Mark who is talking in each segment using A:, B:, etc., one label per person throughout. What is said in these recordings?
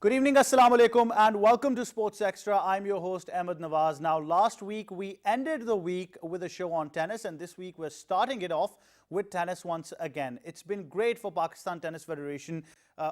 A: Good evening, Assalamu alaikum, and welcome to Sports Extra. I'm your host, Ahmed Nawaz. Now, last week we ended the week with a show on tennis, and this week we're starting it off with tennis once again. It's been great for Pakistan Tennis Federation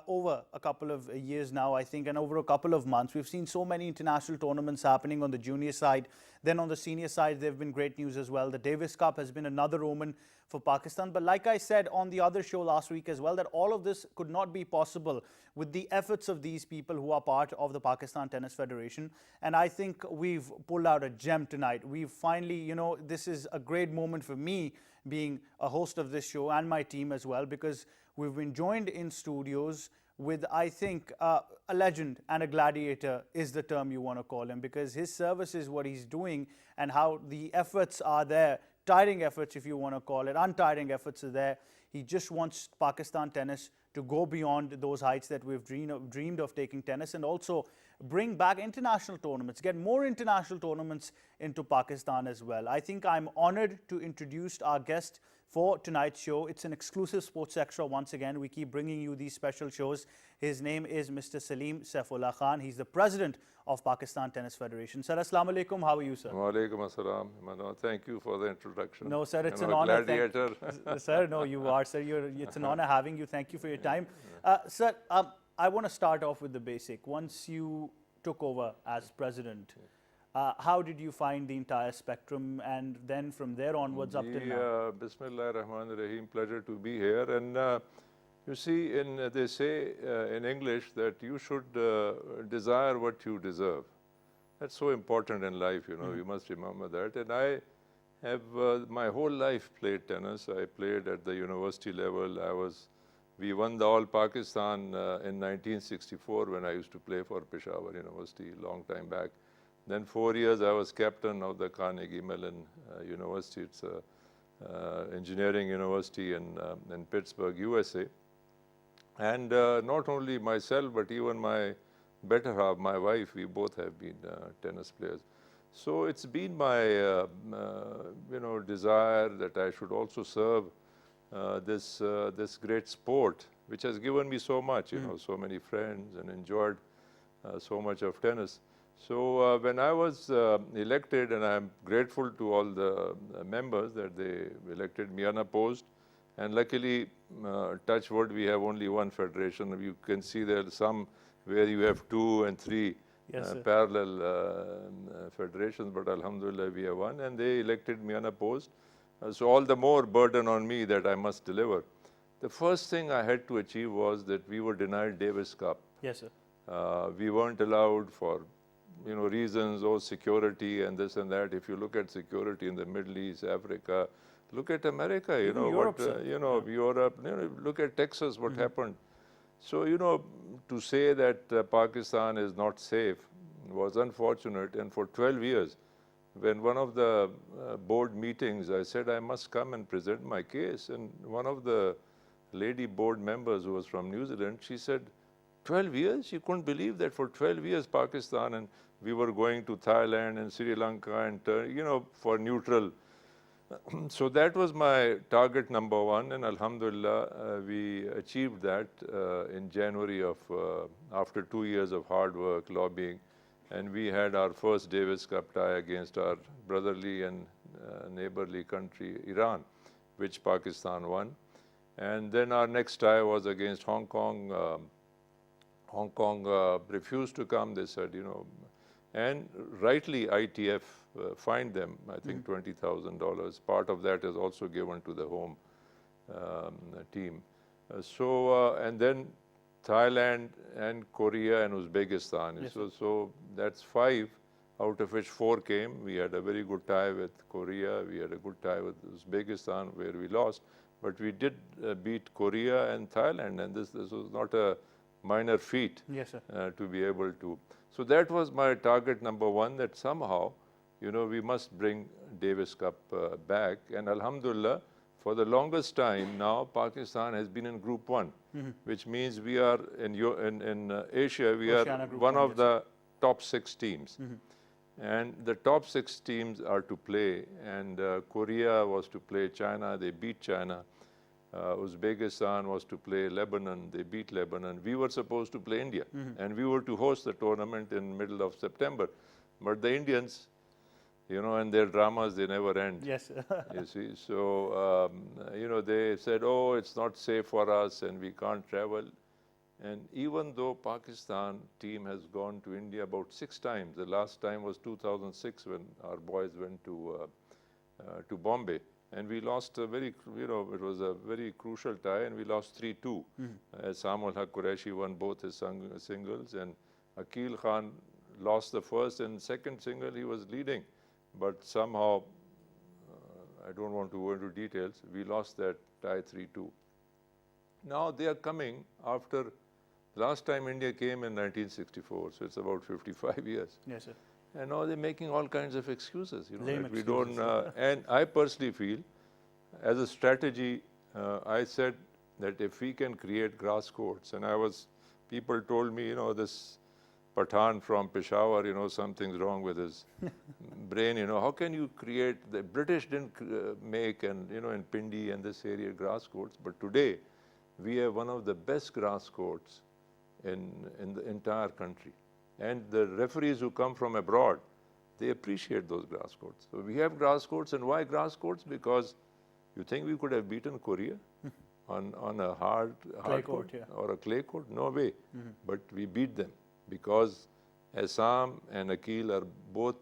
A: over a couple of years now, I think, and over a couple of months. We've seen so many international tournaments happening on the junior side. Then on the senior side, there have been great news as well. The Davis Cup has been another omen for Pakistan. But like I said on the other show last week as well, that all of this could not be possible with the efforts of these people who are part of the Pakistan Tennis Federation. And I think we've pulled out a gem tonight. We've finally, this is a great moment for me being a host of this show and my team as well, because we've been joined in studios with, I think, a legend and a gladiator is the term you want to call him, because his service is what he's doing and how the efforts are there, tiring efforts if you want to call it, untiring efforts are there. He just wants Pakistan tennis to go beyond those heights that we've dreamed of taking tennis, and also bring back international tournaments, get more international tournaments into Pakistan as well. I think I'm honored to introduce our guest for tonight's show. It's an exclusive Sports Extra once again. We keep bringing you these special shows. His name is Mr. Salim Saifullah Khan. He's the president of Pakistan Tennis Federation. Sir, assalamu alaikum. How are you, sir?
B: Wa alaikum assalam. Thank you for the introduction.
A: No, sir, it's an honor.
B: Gladiator.
A: Sir, no, you are, sir. It's an honor having you. Thank you for your time. Sir, I want to start off with the basic. Once you took over as president, how did you find the entire spectrum, and then from there onwards up till now?
B: Bismillah ar-Rahman ar-Rahim, pleasure to be here. And you see, they say in English that you should desire what you deserve. That's so important in life, you must remember that. And I have my whole life played tennis. I played at the university level. We won the All Pakistan in 1964 when I used to play for Peshawar University, long time back. Then 4 years I was captain of the Carnegie Mellon University. It's an engineering university in Pittsburgh, USA. And not only myself, but even my better half, my wife, we both have been tennis players. So it's been my desire that I should also serve this great sport, which has given me so much, so many friends, and enjoyed so much of tennis. So when I was elected, and I'm grateful to all the members that they elected me unopposed, and luckily, touch wood, we have only one federation. You can see there are some where you have 2 and 3 parallel federations, but alhamdulillah we have one, and they elected me unopposed. So all the more burden on me that I must deliver. The first thing I had to achieve was that we were denied Davis Cup.
A: Yes, sir.
B: We weren't allowed for reasons or security and this and that. If you look at security in the Middle East, Africa, look at America,
A: Europe,
B: Europe, look at Texas, what happened. So, to say that Pakistan is not safe was unfortunate. And for 12 years, when one of the board meetings, I said I must come and present my case. And one of the lady board members who was from New Zealand, she said, 12 years? She couldn't believe that for 12 years Pakistan, and we were going to Thailand and Sri Lanka and, for neutral. So that was my target number one, and alhamdulillah, we achieved that in January of, after 2 years of hard work, lobbying, and we had our first Davis Cup tie against our brotherly and neighborly country, Iran, which Pakistan won. And then our next tie was against Hong Kong. Hong Kong refused to come, they said, and rightly ITF fined them, I think $20,000. Part of that is also given to the home team. And then Thailand and Korea and Uzbekistan.
A: Yes.
B: So that's 5, out of which 4 came. We had a very good tie with Korea. We had a good tie with Uzbekistan, where we lost. But we did beat Korea and Thailand, and this was not a minor feat.
A: Yes, sir.
B: To be able to. So that was my target number one, that somehow, we must bring Davis Cup back. And alhamdulillah, for the longest time now, Pakistan has been in Group 1, which means we are in Asia, we are one of the top 6 teams. And the top 6 teams are to play, and Korea was to play China. They beat China. Uzbekistan was to play Lebanon. They beat Lebanon. We were supposed to play India. And we were to host the tournament in middle of September. But the Indians, and their dramas, they never end.
A: Yes.
B: You see, so, they said, oh, it's not safe for us and we can't travel. And even though Pakistan team has gone to India about 6 times, the last time was 2006 when our boys went to Bombay. And we lost a very, it was a very crucial tie and we lost 3-2. Samul Haq Qureshi won both his singles and Akil Khan lost the first and second single, he was leading. But somehow, I don't want to go into details, we lost that tie 3-2. Now they are coming after, last time India came in 1964, so it's about 55 years.
A: Yes, sir.
B: And now they're making all kinds of excuses,
A: Lame
B: that we
A: excuses.
B: don't, and I personally feel, as a strategy, I said that if we can create grass courts, and people told me, this Pathan from Peshawar, something's wrong with his brain, how can you create, the British didn't make, and, in Pindi and this area, grass courts, but today, we have one of the best grass courts in the entire country. And the referees who come from abroad, they appreciate those grass courts. So we have grass courts, and why grass courts? Because you think we could have beaten Korea on a hard court or a clay court? No way. But we beat them because Assam and Akil are both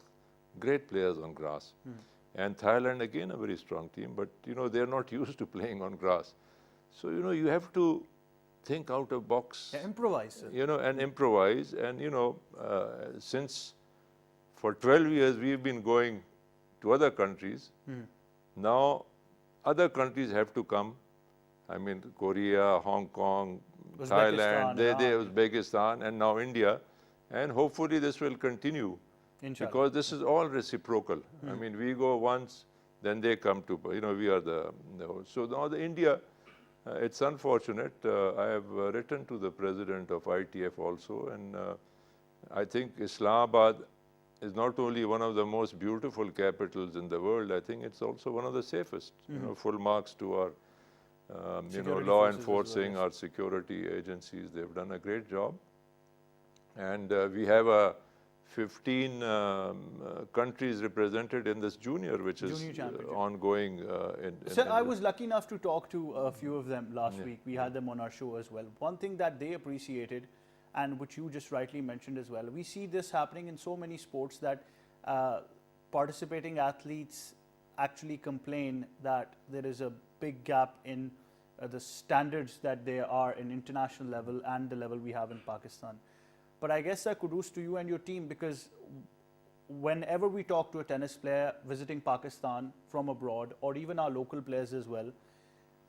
B: great players on grass. And Thailand, again, a very strong team, but, they're not used to playing on grass. So, you have to think out of box.
A: Yeah, improvise.
B: And improvise. And, since for 12 years we've been going to other countries, now other countries have to come. I mean, Korea, Hong Kong, Thailand, Uzbekistan, and now India. And hopefully this will continue.
A: Inshallah.
B: Because this is all reciprocal. I mean, we go once, then they come to, we are the so now the India, it's unfortunate. I have written to the president of ITF also, and I think Islamabad is not only one of the most beautiful capitals in the world, I think it's also one of the safest. Full marks to our law enforcing, our security agencies. They've done a great job. And we have 15 countries represented in this junior, which is ongoing.
A: Sir, I was lucky enough to talk to a few of them last week. We had them on our show as well. One thing that they appreciated, and which you just rightly mentioned as well, we see this happening in so many sports that participating athletes actually complain that there is a big gap in the standards that they are in international level and the level we have in Pakistan. But I guess kudos to you and your team, because whenever we talk to a tennis player visiting Pakistan from abroad, or even our local players as well,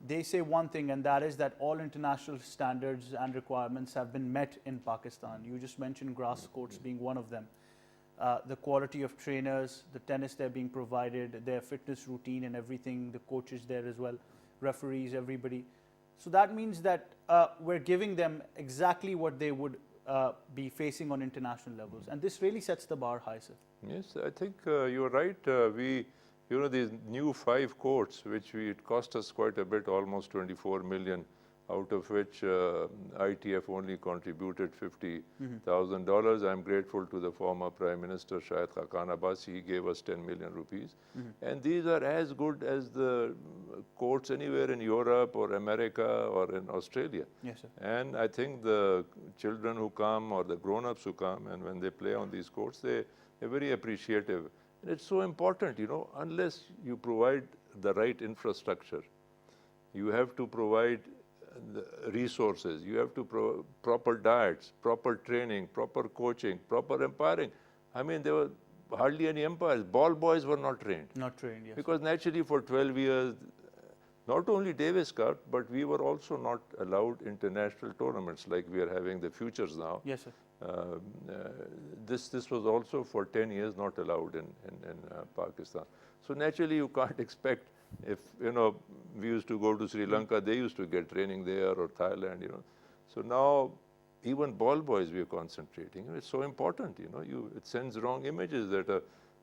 A: they say one thing, and that is that all international standards and requirements have been met in Pakistan. You just mentioned grass courts being one of them. The quality of trainers, the tennis they're being provided, their fitness routine and everything, the coaches there as well, referees, everybody. So that means that we're giving them exactly what they would be facing on international levels, and this really sets the bar high, sir.
B: Yes, I think you're right. These new 5 courts, which it cost us quite a bit, almost 24 million, out of which ITF only contributed $50,000. I'm grateful to the former Prime Minister, Syed Abbas. He gave us 10 million rupees. And these are as good as the courts anywhere in Europe or America or in Australia.
A: Yes, sir.
B: And I think the children who come or the grown-ups who come, and when they play on these courts, they're very appreciative. And it's so important, unless you provide the right infrastructure, you have to provide the resources, you have to proper diets, proper training, proper coaching, proper umpiring. I mean, there were hardly any umpires. Ball boys were not trained.
A: Not trained, yes.
B: Because naturally for 12 years, not only Davis Cup, but we were also not allowed international tournaments like we are having the futures now.
A: Yes, sir.
B: This was also for 10 years not allowed in Pakistan. So naturally you can't expect, if we used to go to Sri Lanka, they used to get training there, or Thailand, So now even ball boys we are concentrating. It's so important, it sends wrong images that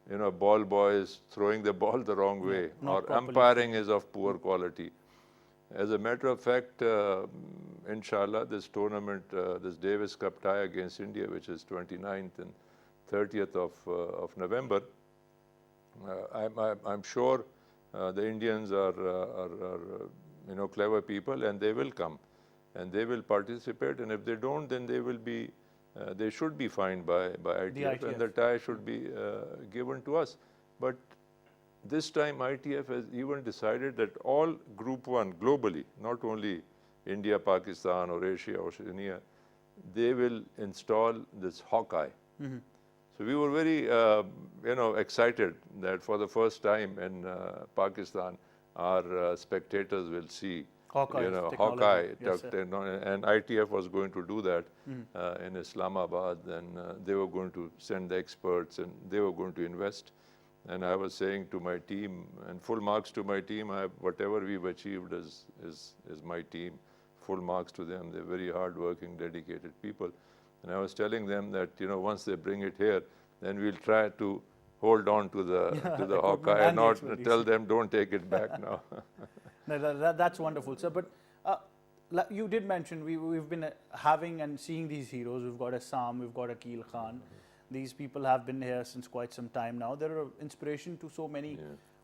B: a ball boy is throwing the ball the wrong way, or umpiring is of poor quality. As a matter of fact, inshallah, this tournament, this Davis Cup tie against India, which is 29th and 30th of November, I'm sure the Indians are clever people, and they will come and they will participate. And if they don't, then they will be they should be fined by ITF, and the tie should be given to us. But this time ITF has even decided that all Group 1 globally, not only India, Pakistan, or Asia, or Oceania, they will install this Hawkeye. So we were very, excited that for the first time in Pakistan, our spectators will see Hawkeye,
A: yes,
B: and ITF was going to do that in Islamabad, and they were going to send the experts, and they were going to invest. And I was saying to my team, and full marks to my team, whatever we've achieved is my team, full marks to them. They're very hardworking, dedicated people. And I was telling them that, once they bring it here, then we'll try to hold on to the Hawkeye and not tell them, don't take it back now.
A: No, that's wonderful, sir. But you did mention we've been having and seeing these heroes. We've got Assam, we've got Akil Khan. These people have been here since quite some time now. They're an inspiration to so many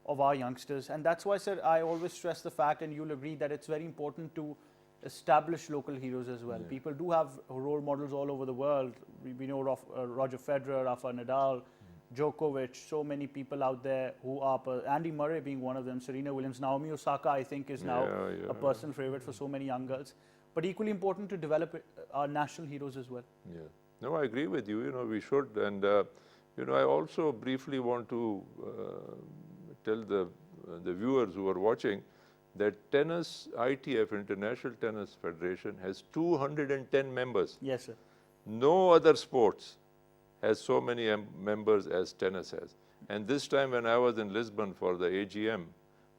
A: of our youngsters. And that's why, sir, I always stress the fact, and you'll agree, that it's very important to establish local heroes as well. People do have role models all over the world. We know Roger Federer, Rafa Nadal, Djokovic, so many people out there who are, Andy Murray being one of them, Serena Williams, Naomi Osaka, I think, is now a personal favorite for so many young girls. But equally important to develop our national heroes as well.
B: Yeah. No, I agree with you. We should. And, I also briefly want to tell the viewers who are watching that tennis, ITF, International Tennis Federation, has 210 members.
A: Yes, sir.
B: No other sports has so many members as tennis has. And this time when I was in Lisbon for the AGM,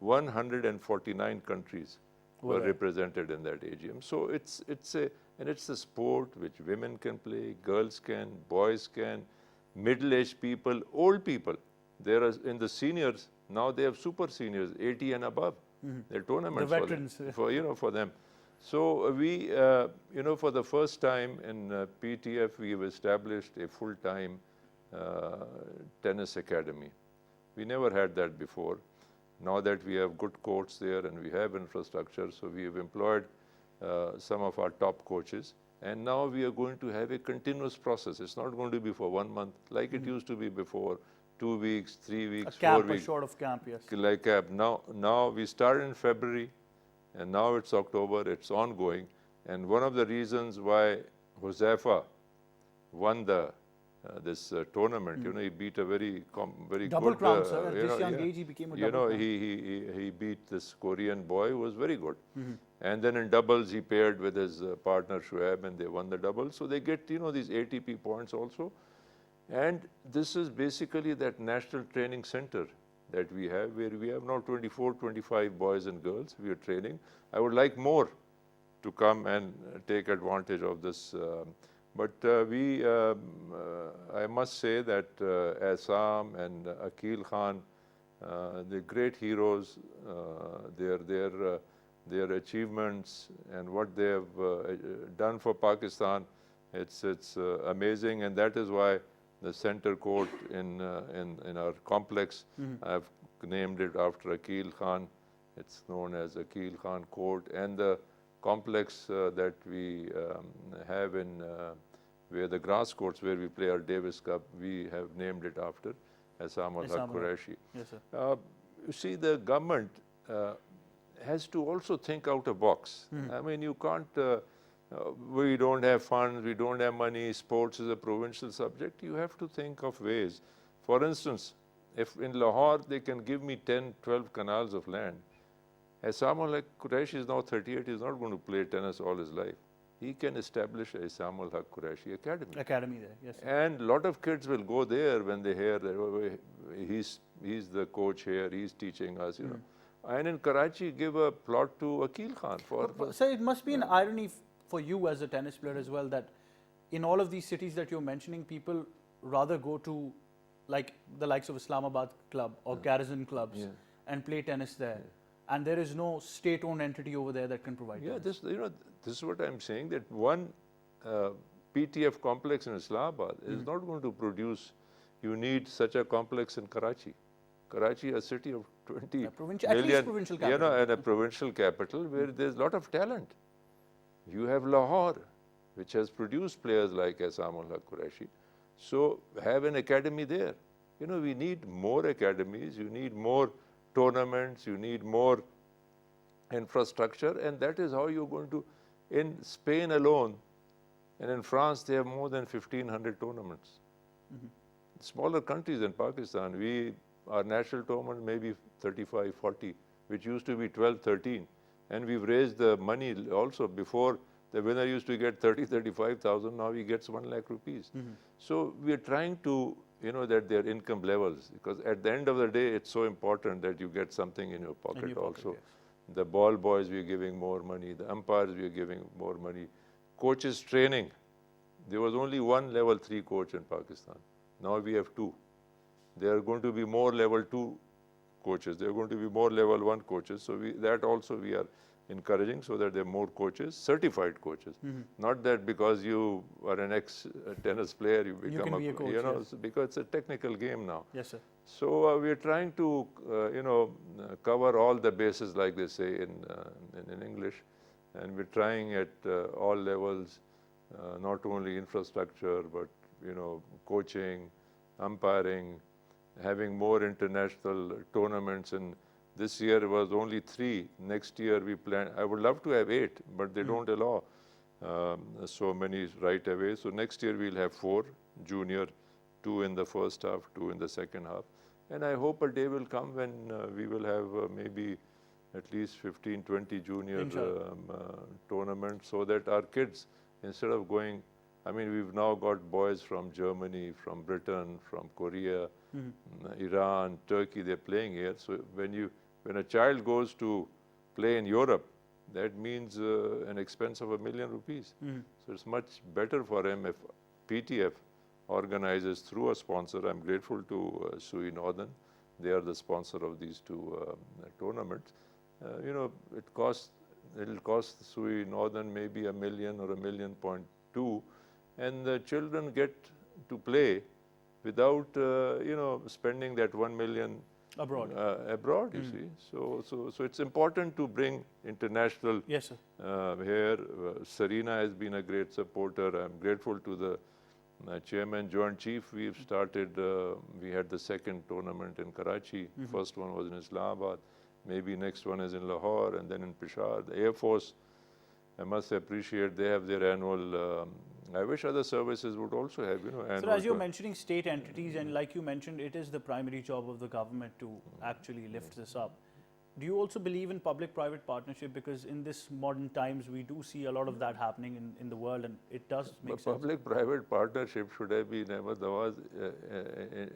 B: 149 countries were represented in that AGM. So it's a sport which women can play, girls can, boys can, middle-aged people, old people. There are in the seniors, now they have super seniors, 80 and above. They're tournaments
A: the veterans.
B: for them. So we, for the first time in PTF, we've established a full-time tennis academy. We never had that before. Now that we have good courts there and we have infrastructure, so we have employed some of our top coaches. And now we are going to have a continuous process. It's not going to be for 1 month like it used to be before, 2 weeks, 3 weeks, 4 weeks.
A: A sort of camp, yes.
B: Like camp. Now we started in February, and now it's October, it's ongoing. And one of the reasons why Huzaifa won this tournament, he beat a very
A: double
B: good...
A: crown, sir. At this young age, he became a double crown.
B: He beat this Korean boy who was very good. And then in doubles, he paired with his partner Shoaib, and they won the doubles. So they get, these ATP points also. And this is basically that national training center that we have, where we have now 24, 25 boys and girls we are training. I would like more to come and take advantage of this. But I must say that Assam and Akil Khan, the great heroes, their achievements and what they have done for Pakistan, it's amazing, and that is why the center court in our complex, I've named it after Akil Khan. It's known as Akil Khan Court, and the complex that we have in where the grass courts where we play our Davis Cup, we have named it after Assam al-Haq Qureshi.
A: Yes, sir.
B: You see, the government has to also think out of box. I mean, you can't, we don't have funds, we don't have money, sports is a provincial subject. You have to think of ways. For instance, if in Lahore they can give me 10, 12 canals of land, Assam al-Haq Qureshi is now 38, he's not going to play tennis all his life. He can establish a Assam al-Haq Qureshi Academy.
A: Academy there, yes, sir.
B: And a lot of kids will go there when they hear that he's the coach here, he's teaching us, you know. And in Karachi, give a plot to Akil Khan.
A: So it must be an irony for you as a tennis player as well that in all of these cities that you're mentioning, people rather go to like the likes of Islamabad club or Garrison clubs and play tennis there. and there is no state-owned entity over there that can provide
B: Yeah,
A: tennis.
B: this is what I'm saying, that one PTF complex in Islamabad is not going to produce. You need such a complex in Karachi. Karachi, a city of 20
A: At least
B: million,
A: provincial capital.
B: and a provincial capital where there's a lot of talent. You have Lahore, which has produced players like Asamullah Qureshi. So have an academy there. We need more academies, you need more tournaments, you need more infrastructure, and that is how you're going to, in Spain alone, and in France, they have more than 1,500 tournaments. Smaller countries than Pakistan, our national tournament may be 35, 40, which used to be 12, 13. And we've raised the money also. Before, the winner used to get 30, 35,000, now he gets 1 lakh rupees. So we're trying to, that their income levels, because at the end of the day, it's so important that you get something in your pocket also.
A: Yes.
B: The ball boys, we're giving more money. The umpires, we're giving more money. Coaches training. There was only one level 3 coach in Pakistan. Now we have 2. There are going to be more level 2 coaches. There are going to be more level 1 coaches. So that also we are encouraging, so that there are more coaches, certified coaches. Not that because you are an ex-tennis player, you become
A: can be a coach, yes.
B: Because it's a technical game now.
A: Yes, sir.
B: So we are trying to, cover all the bases, like they say in English, and we're trying at all levels, not only infrastructure, but coaching, umpiring, having more international tournaments. And this year it was only 3. Next year we plan. I would love to have 8, but they don't allow so many right away. So next year we'll have 4 junior, 2 in the first half, 2 in the second half. And I hope a day will come when we will have maybe at least 15, 20 junior tournaments, so that our kids, instead of going, we've now got boys from Germany, from Britain, from Korea, Iran, Turkey, they're playing here. So when a child goes to play in Europe, that means an expense of 1 million rupees. So it's much better for him if PTF organizes through a sponsor. I'm grateful to Sui Northern. They are the sponsor of these 2 tournaments. It'll cost Sui Northern maybe 1 million or 1.2 million, and the children get to play without spending that 1 million abroad. You see, so it's important to bring international.
A: Yes, sir.
B: Here. Serena has been a great supporter. I'm grateful to the chairman, Joint Chief. We've started. We had the 2nd tournament in Karachi. First one was in Islamabad. Maybe next one is in Lahore, and then in Peshawar. The Air Force, I must appreciate, they have their annual. I wish other services would also have, annual.
A: So as you're mentioning state entities, and like you mentioned, it is the primary job of the government to actually lift this up. Do you also believe in public-private partnership? Because in this modern times, we do see a lot of that happening in the world, and it does make sense.
B: Public-private partnership should have been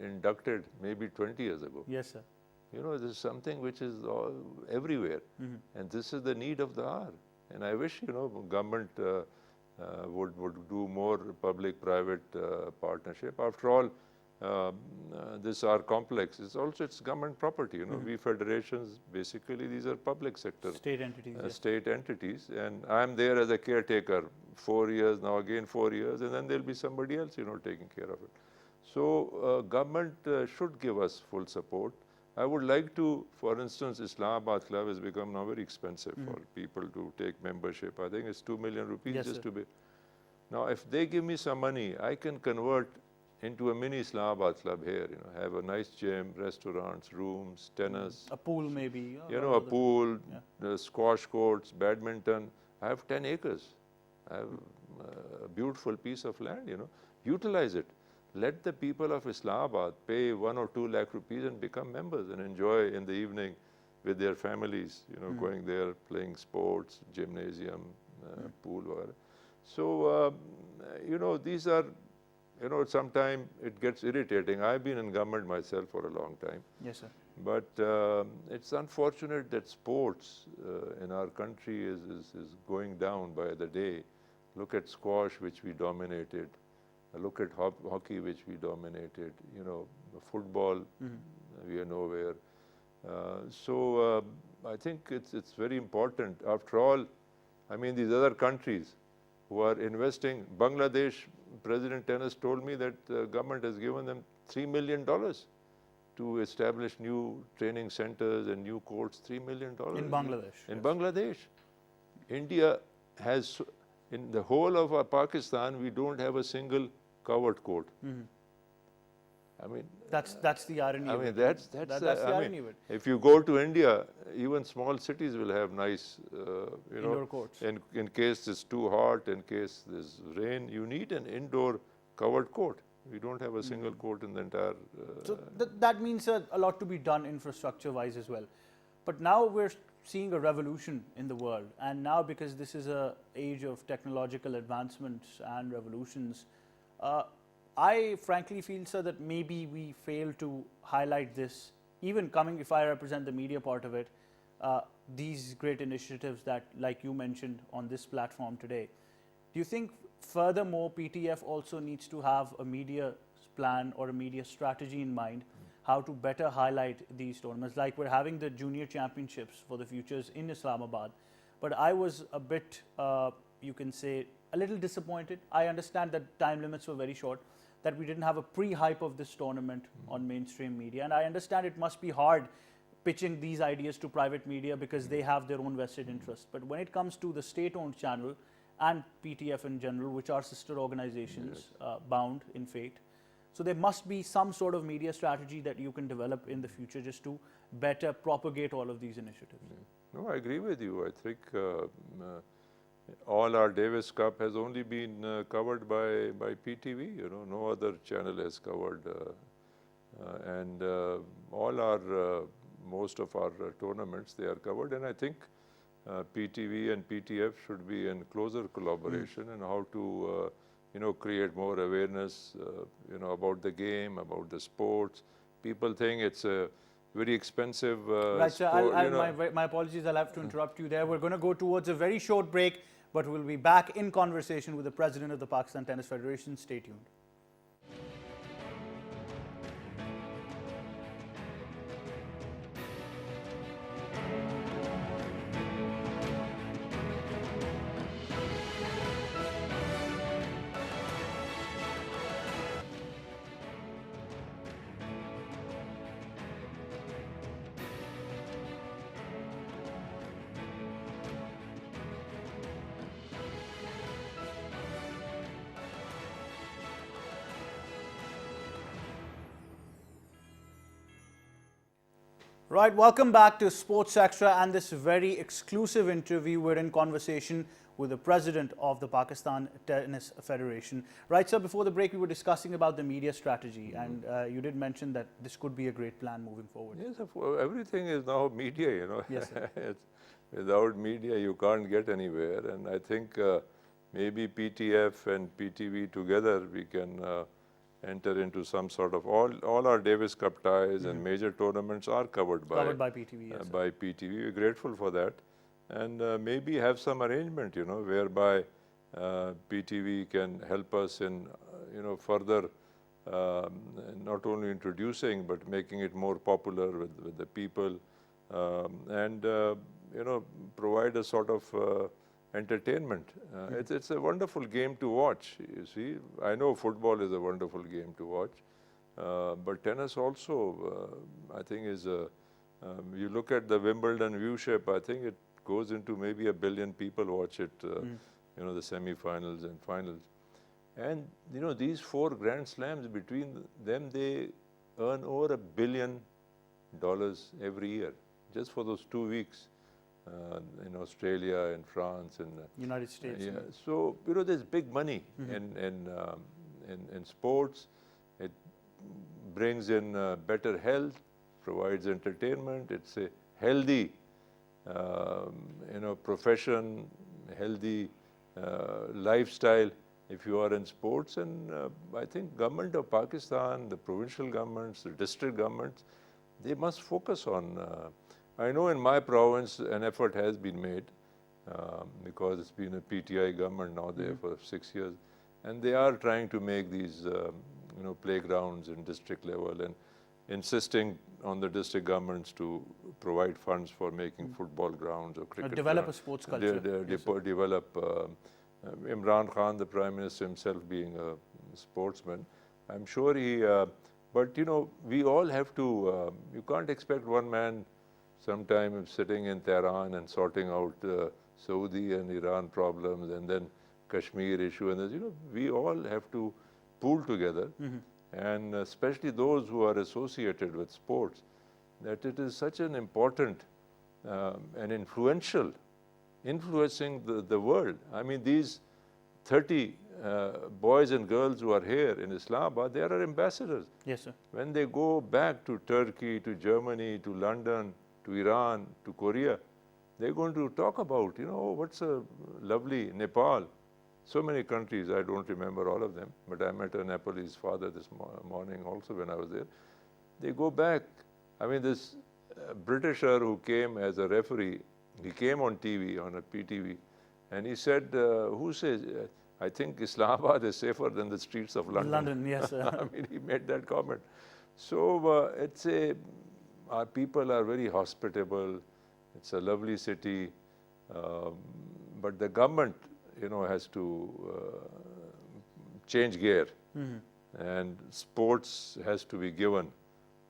B: inducted maybe 20 years ago.
A: Yes, sir.
B: This is something which is everywhere, and this is the need of the hour. And I wish, government would do more public-private partnership. After all, this our complex is also it's government property. We federations, basically these are public sector
A: state entities. Yes.
B: State entities, and I'm there as a caretaker. 4 years now, again 4 years, and then there'll be somebody else, taking care of it. So government should give us full support. I would like to, for instance, Islamabad Club has become now very expensive for people to take membership. I think it's 2 million rupees just to be. Now, if they give me some money, I can convert into a mini Islamabad Club here. Have a nice gym, restaurants, rooms, tennis.
A: A pool maybe.
B: A pool, squash courts, badminton. I have 10 acres. I have a beautiful piece of land. Utilize it. Let the people of Islamabad pay 1 or 2 lakh rupees and become members and enjoy in the evening with their families, going there, playing sports, gymnasium, pool, whatever. So, these are, sometimes it gets irritating. I've been in government myself for a long time.
A: Yes, sir.
B: But it's unfortunate that sports in our country is going down by the day. Look at squash, which we dominated. Look at hockey, which we dominated. Football, we are nowhere. So I think it's very important. After all, I mean, these other countries who are investing, Bangladesh President Tennis told me that the government has given them $3 million to establish new training centers and new courts, $3 million.
A: In Bangladesh.
B: In
A: yes.
B: Bangladesh. India has, in the whole of Pakistan, we don't have a single covered court. I mean,
A: That's the irony.
B: I
A: of
B: mean,
A: it.
B: that's
A: the irony of it.
B: if you go to India, even small cities will have nice,
A: Indoor courts.
B: in case it's too hot, in case there's rain, you need an indoor covered court. We don't have a single court in the entire.
A: So that means a lot to be done infrastructure-wise as well. But now we're seeing a revolution in the world, and now because this is an age of technological advancements and revolutions, I frankly feel, sir, that maybe we fail to highlight this, even coming, if I represent the media part of it, these great initiatives that, like you mentioned on this platform today. Do you think furthermore PTF also needs to have a media plan or a media strategy in mind, how to better highlight these tournaments? Like we're having the junior championships for the futures in Islamabad, but I was a bit, you can say, a little disappointed. I understand that time limits were very short, that we didn't have a pre-hype of this tournament on mainstream media. And I understand it must be hard pitching these ideas to private media because they have their own vested interest. But when it comes to the state-owned channel and PTF in general, which are sister organizations bound in fate, so there must be some sort of media strategy that you can develop in the future just to better propagate all of these initiatives.
B: No, I agree with you. I think all our Davis Cup has only been covered by PTV. You know, no other channel has covered, and all our most of our tournaments, they are covered. And I think PTV and PTF should be in closer collaboration and how to create more awareness about the game, about the sports. People think it's a very expensive
A: right, so
B: sport,
A: my apologies, I'll have to interrupt you there. We're going to go towards a very short break, but we'll be back in conversation with the president of the Pakistan Tennis Federation. Stay tuned. Right, welcome back to Sports Extra and this very exclusive interview. We're in conversation with the president of the Pakistan Tennis Federation. Right, sir, before the break we were discussing about the media strategy and you did mention that this could be a great plan moving forward.
B: Yes, everything is now media,
A: Yes, sir.
B: Without media you can't get anywhere, and I think maybe PTF and PTV together we can enter into some sort of, all our Davis Cup ties and major tournaments are covered by
A: PTV. Yes,
B: by PTV. We're grateful for that, and maybe have some arrangement, whereby PTV can help us in, further not only introducing but making it more popular with the people, and provide a sort of entertainment. It's a wonderful game to watch. You see, I know football is a wonderful game to watch, but tennis also, I think, is you look at the Wimbledon viewership, I think it goes into maybe 1 billion people watch it, the semi-finals and finals. And, these 4 Grand Slams, between them, they earn over $1 billion every year, just for those 2 weeks. In Australia, in France, and
A: United States.
B: Yeah. So there's big money in sports. It brings in better health, provides entertainment. It's a healthy, profession, healthy lifestyle if you are in sports. And I think government of Pakistan, the provincial governments, the district governments, they must focus on. I know in my province an effort has been made because it's been a PTI government now there for 6 years, and they are trying to make these playgrounds in district level. And insisting on the district governments to provide funds for making football grounds or cricket
A: develop
B: grounds.
A: a sports culture.
B: Develop Imran Khan, the Prime Minister himself being a sportsman. I'm sure he, but you know, we all have to, you can't expect one man sometime sitting in Tehran and sorting out Saudi and Iran problems and then Kashmir issue. And you know, we all have to pool together. And especially those who are associated with sports, that it is such an important and influential, influencing the world. I mean, these 30 boys and girls who are here in Islamabad, they are ambassadors.
A: Yes, sir.
B: When they go back to Turkey, to Germany, to London, to Iran, to Korea, they're going to talk about, you know, what's a lovely Nepal. So many countries, I don't remember all of them, but I met a Nepalese father this morning also when I was there. They go back. I mean, this Britisher who came as a referee, he came on TV, on a PTV, and he said, who says, I think Islamabad is safer than the streets of London.
A: London, yes, sir.
B: I mean, he made that comment. So our people are very hospitable. It's a lovely city, but the government, you know, has to change gear, and sports has to be given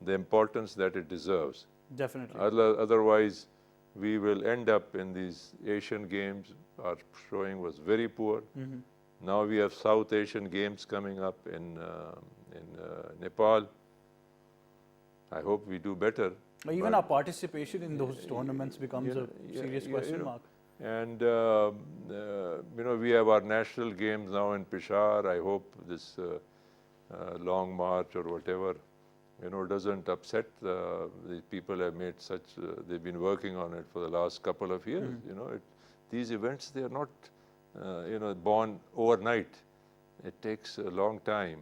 B: the importance that it deserves.
A: Definitely.
B: Otherwise, we will end up in these Asian Games. Our showing was very poor. Now we have South Asian Games coming up in Nepal. I hope we do better.
A: Even our participation in those tournaments becomes a serious question mark.
B: And you know, we have our national games now in Peshawar. I hope this long march or whatever, you know, doesn't upset the people. Have made such. They've been working on it for the last couple of years. You know, these events, they are not, you know, born overnight. It takes a long time,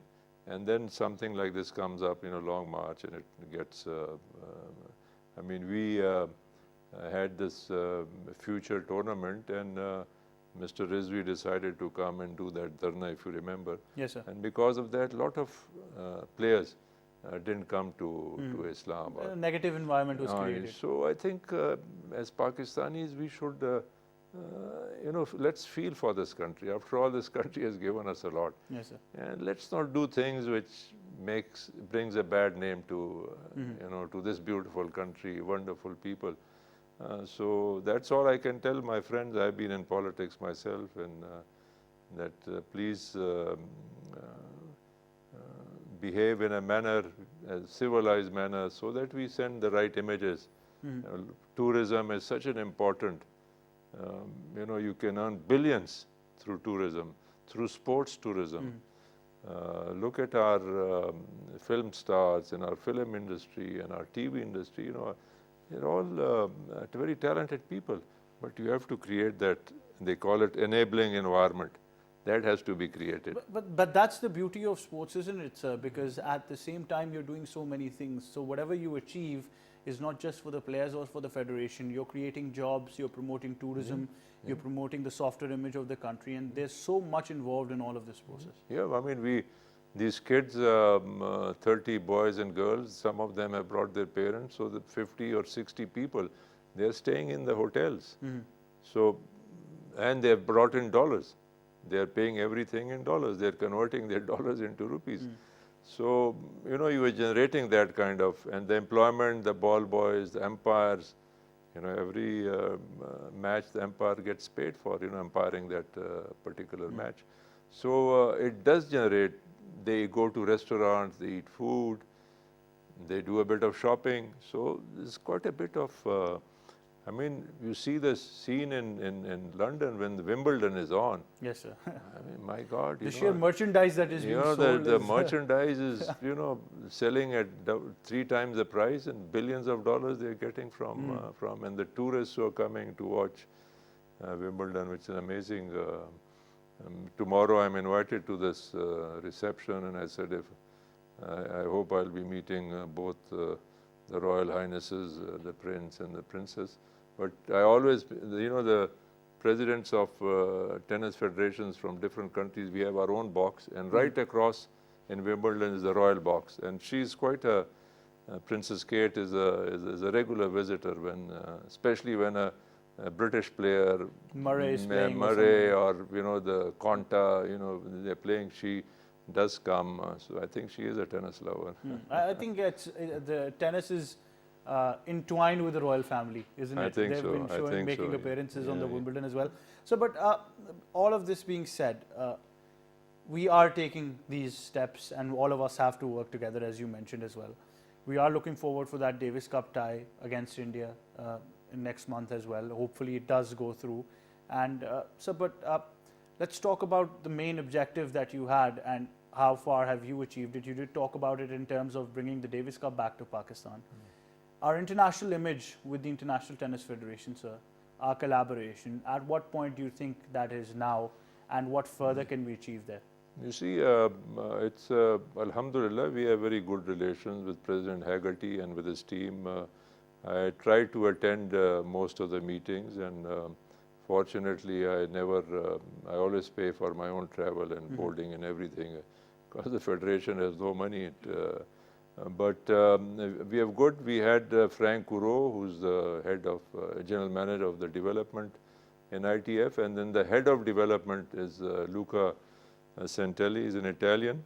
B: and then something like this comes up, you know, long march, and it gets. I mean, we. Had this future tournament, and Mr. Rizvi decided to come and do that dharna, if you remember.
A: Yes, sir.
B: And because of that, a lot of players didn't come to Islamabad.
A: A negative environment was created.
B: So I think as Pakistanis, we should, you know, let's feel for this country. After all, this country has given us a lot.
A: Yes, sir.
B: And let's not do things which brings a bad name to, you know, to this beautiful country, wonderful people. So that's all I can tell my friends. I've been in politics myself, and that please behave in a manner, a civilized manner, so that we send the right images. Tourism is such an important, you know, you can earn billions through tourism, through sports tourism. Look at our film stars in our film industry and our TV industry, you know, they're all very talented people, but you have to create that, they call it enabling environment. That has to be created.
A: But that's the beauty of sports, isn't it, sir? Because at the same time, you're doing so many things. So whatever you achieve is not just for the players or for the federation. You're creating jobs, you're promoting tourism, you're promoting the softer image of the country, and there's so much involved in all of this process.
B: Yeah, I mean, these kids, 30 boys and girls, some of them have brought their parents, so the 50 or 60 people, they're staying in the hotels. So, and they've brought in dollars. They're paying everything in dollars. They're converting their dollars into rupees. So, you know, you are generating that kind of, and the employment, the ball boys, the umpires, you know, every match the umpire gets paid for, you know, umpiring that particular match. So it does generate. They go to restaurants, they eat food, they do a bit of shopping. So there's quite a bit of, I mean, you see the scene in London when the Wimbledon is on.
A: Yes, sir.
B: I mean, my God.
A: The sheer merchandise that is being sold.
B: The merchandise is, you know, selling at 3 times the price, and billions of dollars they're getting from, and the tourists who are coming to watch Wimbledon, which is amazing. Tomorrow I'm invited to this reception, and I said, I hope I'll be meeting both the Royal Highnesses, the Prince and the Princess. But I always, you know, the presidents of tennis federations from different countries, we have our own box, and right across in Wimbledon is the royal box, and she's quite a Princess Kate is a regular visitor when, especially when a British player,
A: Murray is playing
B: Murray or the Konta, they're playing. She does come. So I think she is a tennis lover.
A: I think the tennis is entwined with the royal family, isn't it?
B: I think
A: They've
B: so.
A: been making appearances on the Wimbledon as well. So, but all of this being said, we are taking these steps, and all of us have to work together, as you mentioned as well. We are looking forward for that Davis Cup tie against India next month as well. Hopefully, it does go through. And let's talk about the main objective that you had and how far have you achieved it. You did talk about it in terms of bringing the Davis Cup back to Pakistan. Our international image with the International Tennis Federation, sir, our collaboration, at what point do you think that is now, and what further can we achieve there?
B: You see, it's Alhamdulillah, we have very good relations with President Haggerty and with his team. I try to attend most of the meetings, and fortunately, I always pay for my own travel and boarding and everything, because the Federation has no money. But we have good. We had Frank Couraud, who's the head of, general manager of the development in ITF, and then the head of development is Luca Santelli, is an Italian.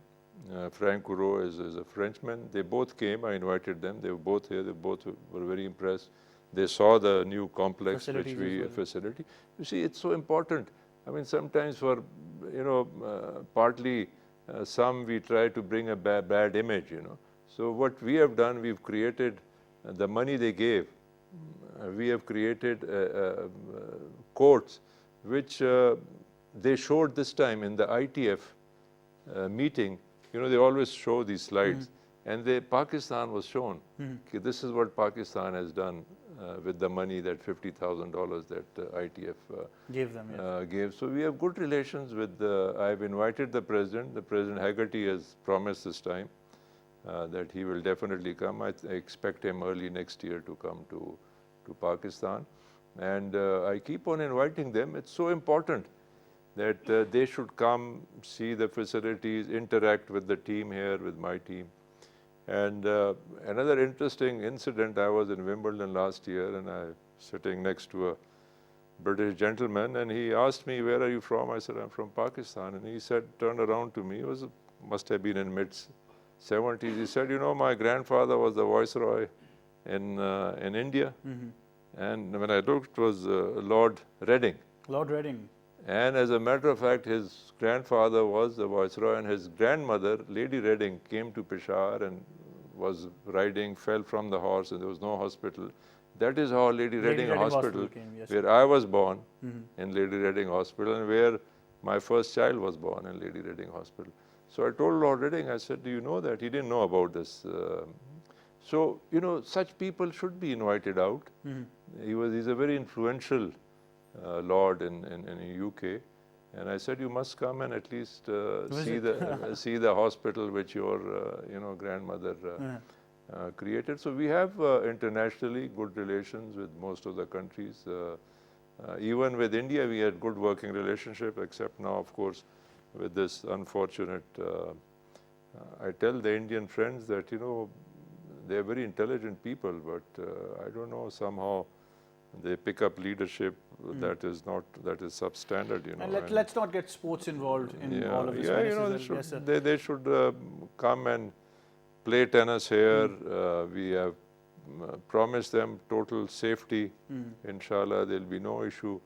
B: Frank Couraud is a Frenchman. They both came. I invited them. They were both here. They both were very impressed. They saw the new complex which we facility. You see, it's so important. I mean, sometimes for partly some we try to bring a bad image. So what we have done, we've created the money they gave. We have created courts which they showed this time in the ITF meeting. They always show these slides, and Pakistan was shown. Okay, this is what Pakistan has done with the money, that $50,000 that ITF
A: gave them.
B: Gave. So we have good relations with. I've invited the president. The President Haggerty has promised this time that he will definitely come. I expect him early next year to come to Pakistan, and I keep on inviting them. It's so important that they should come, see the facilities, interact with the team here, with my team. And another interesting incident, I was in Wimbledon last year, and I was sitting next to a British gentleman, and he asked me, "Where are you from?" I said, "I'm from Pakistan." And he said, turned around to me, must have been in mid-70s. He said, "My grandfather was the viceroy in India." And when I looked, it was Lord Reading.
A: Lord Reading.
B: And as a matter of fact, his grandfather was the viceroy, and his grandmother, Lady Reading, came to Peshawar and was riding, fell from the horse, and there was no hospital. That is how Lady Reading Hospital came, yes, where I was born, in Lady Reading Hospital, and where my first child was born in Lady Reading Hospital. So I told Lord Reading, I said, "Do you know that?" He didn't know about this. So, such people should be invited out. He's a very influential lord in UK, and I said, "You must come and at least see the hospital which your grandmother created." So we have internationally good relations with most of the countries. Even with India, we had good working relationship, except now, of course, with this unfortunate. I tell the Indian friends that they are very intelligent people, but I don't know, somehow they pick up leadership that is substandard,
A: And let's not get sports involved in all of this.
B: They should come and play tennis here. We have promised them total safety. Inshallah, there'll be no issue.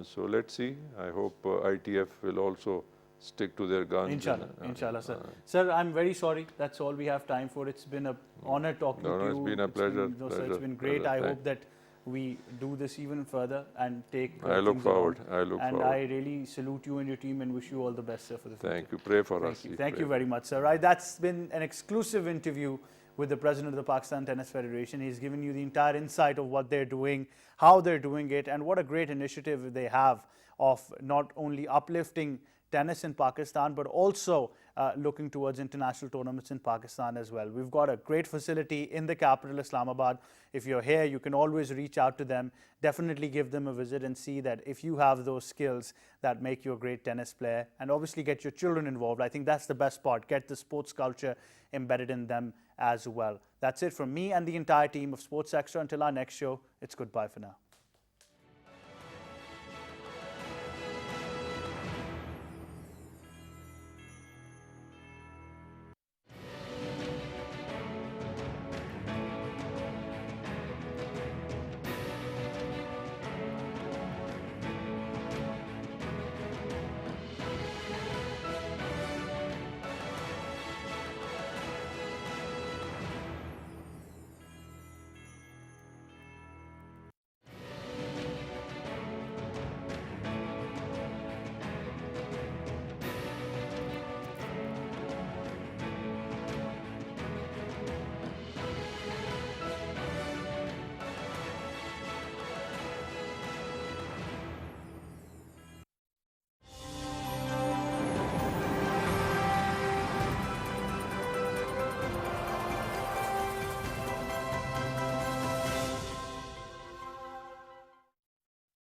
B: So let's see. I hope ITF will also stick to their guns.
A: Inshallah, sir. Sir, I'm very sorry. That's all we have time for. It's been an honor talking to you.
B: It's been a pleasure.
A: It's been great. I hope that we do this even further and take.
B: I look forward.
A: And I really salute you and your team and wish you all the best, sir, for the future.
B: Thank you. Pray for us.
A: Thank you very much, sir. Right, that's been an exclusive interview with the president of the Pakistan Tennis Federation. He's given you the entire insight of what they're doing, how they're doing it, and what a great initiative they have of not only uplifting tennis in Pakistan, but also looking towards international tournaments in Pakistan as well. We've got a great facility in the capital, Islamabad. If you're here, you can always reach out to them. Definitely give them a visit and see that if you have those skills that make you a great tennis player, and obviously get your children involved. I think that's the best part. Get the sports culture embedded in them as well. That's it from me and the entire team of Sports Extra. Until our next show, it's goodbye for now.